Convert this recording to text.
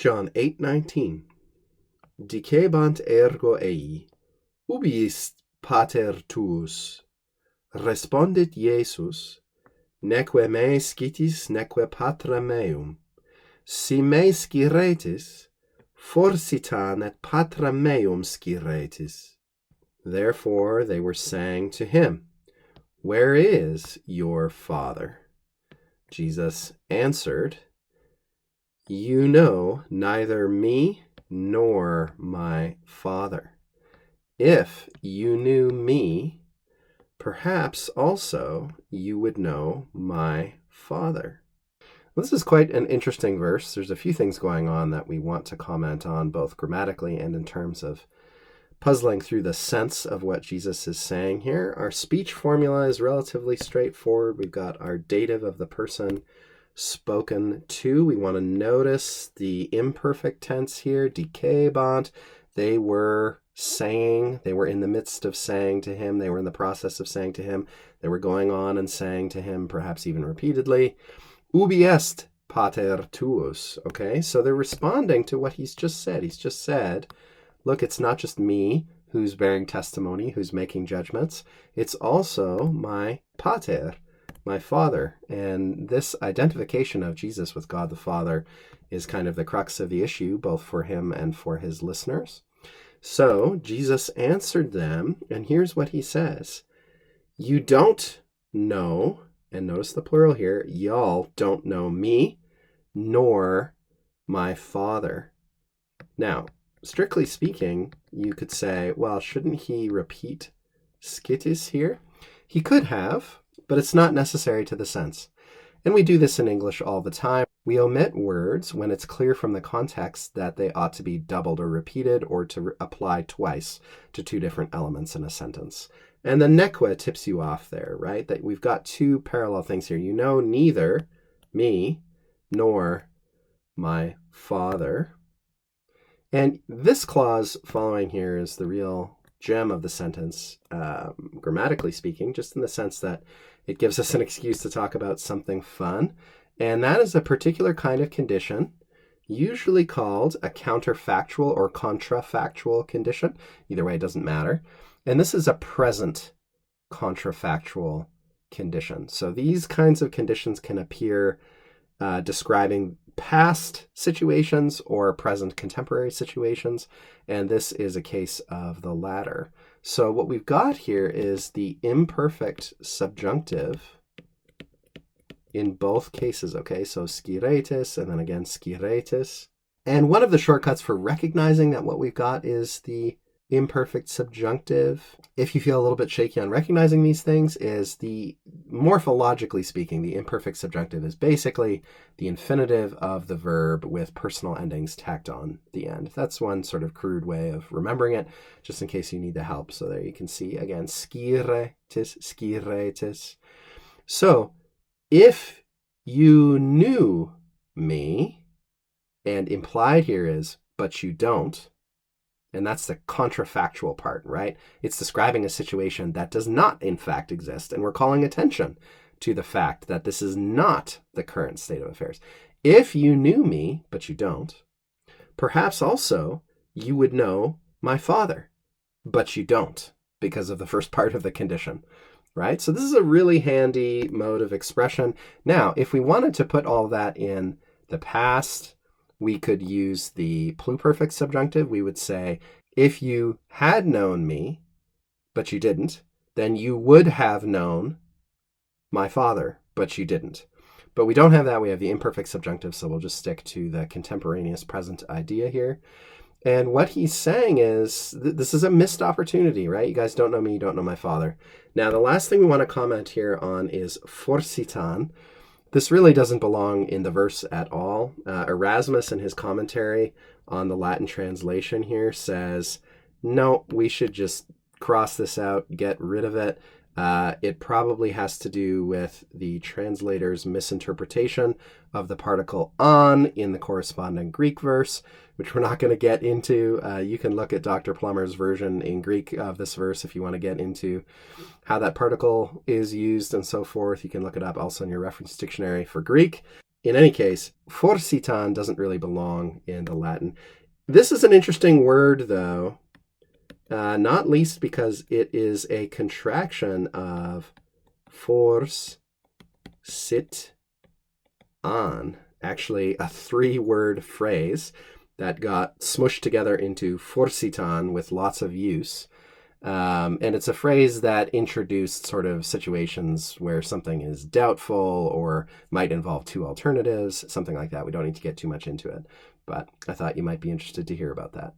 John 8:19. Dicebant ergo ei, ubi ist pater tuus? Respondit Iesus, neque me scitis, neque patra meum. Si me sciretis, forsitan et patra meum sciretis. Therefore they were saying to him, Where is your Father? Jesus answered, You know neither me nor my Father. If you knew me, perhaps also you would know my Father. This is quite an interesting verse. There's a few things going on that we want to comment on, both grammatically and in terms of puzzling through the sense of what Jesus is saying here. Our speech formula is relatively straightforward. We've got our dative of the person spoken to. We want to notice the imperfect tense here, dicebant. They were saying, they were in the midst of saying to him, they were in the process of saying to him, they were going on and saying to him, perhaps even repeatedly, ubi est pater tuus. Okay, so they're responding to what he's just said. He's just said, look, it's not just me who's bearing testimony, who's making judgments. It's also my pater, my Father. And this identification of Jesus with God the Father is kind of the crux of the issue, both for him and for his listeners. So Jesus answered them, and here's what he says. You don't know, and notice the plural here, y'all don't know me, nor my Father. Now, strictly speaking, you could say, well, shouldn't he repeat scitis here? He could have, but it's not necessary to the sense. And we do this in English all the time. We omit words when it's clear from the context that they ought to be doubled or repeated or to apply twice to two different elements in a sentence. And the neque tips you off there, right? That we've got two parallel things here. You know neither me nor my Father. And this clause following here is the real gem of the sentence, grammatically speaking, just in the sense that it gives us an excuse to talk about something fun. And that is a particular kind of condition, usually called a counterfactual or contrafactual condition. Either way, it doesn't matter. And this is a present contrafactual condition. So these kinds of conditions can appear describing past situations or present contemporary situations, and this is a case of the latter. So what we've got here is the imperfect subjunctive in both cases, okay? So sciretis and then again sciretis. And one of the shortcuts for recognizing that what we've got is the imperfect subjunctive, if you feel a little bit shaky on recognizing these things, is the, morphologically speaking, the imperfect subjunctive is basically the infinitive of the verb with personal endings tacked on the end. That's one sort of crude way of remembering it, just in case you need the help. So there you can see, again, sciretis, sciretis. So if you knew me, and implied here is, but you don't, and that's the contrafactual part, right? It's describing a situation that does not, in fact, exist. And we're calling attention to the fact that this is not the current state of affairs. If you knew me, but you don't, perhaps also you would know my Father, but you don't, because of the first part of the condition, right? So this is a really handy mode of expression. Now, if we wanted to put all that in the past, we could use the pluperfect subjunctive. We would say, if you had known me, but you didn't, then you would have known my Father, but you didn't. But we don't have that. We have the imperfect subjunctive, so we'll just stick to the contemporaneous present idea here. And what he's saying is, this is a missed opportunity, right? You guys don't know me, you don't know my Father. Now, the last thing we want to comment here on is forsitan. This really doesn't belong in the verse at all. Erasmus, in his commentary on the Latin translation here, says, no, we should just cross this out, get rid of it. It probably has to do with the translator's misinterpretation of the particle on in the corresponding Greek verse, which we're not going to get into. You can look at Dr. Plummer's version in Greek of this verse if you want to get into how that particle is used and so forth. You can look it up also in your reference dictionary for Greek. In any case, forsitan doesn't really belong in the Latin. This is an interesting word, though, not least because it is a contraction of force, sit, on. Actually, a 3-word phrase that got smushed together into forsitan with lots of use. And it's a phrase that introduced sort of situations where something is doubtful or might involve 2 alternatives, something like that. We don't need to get too much into it, but I thought you might be interested to hear about that.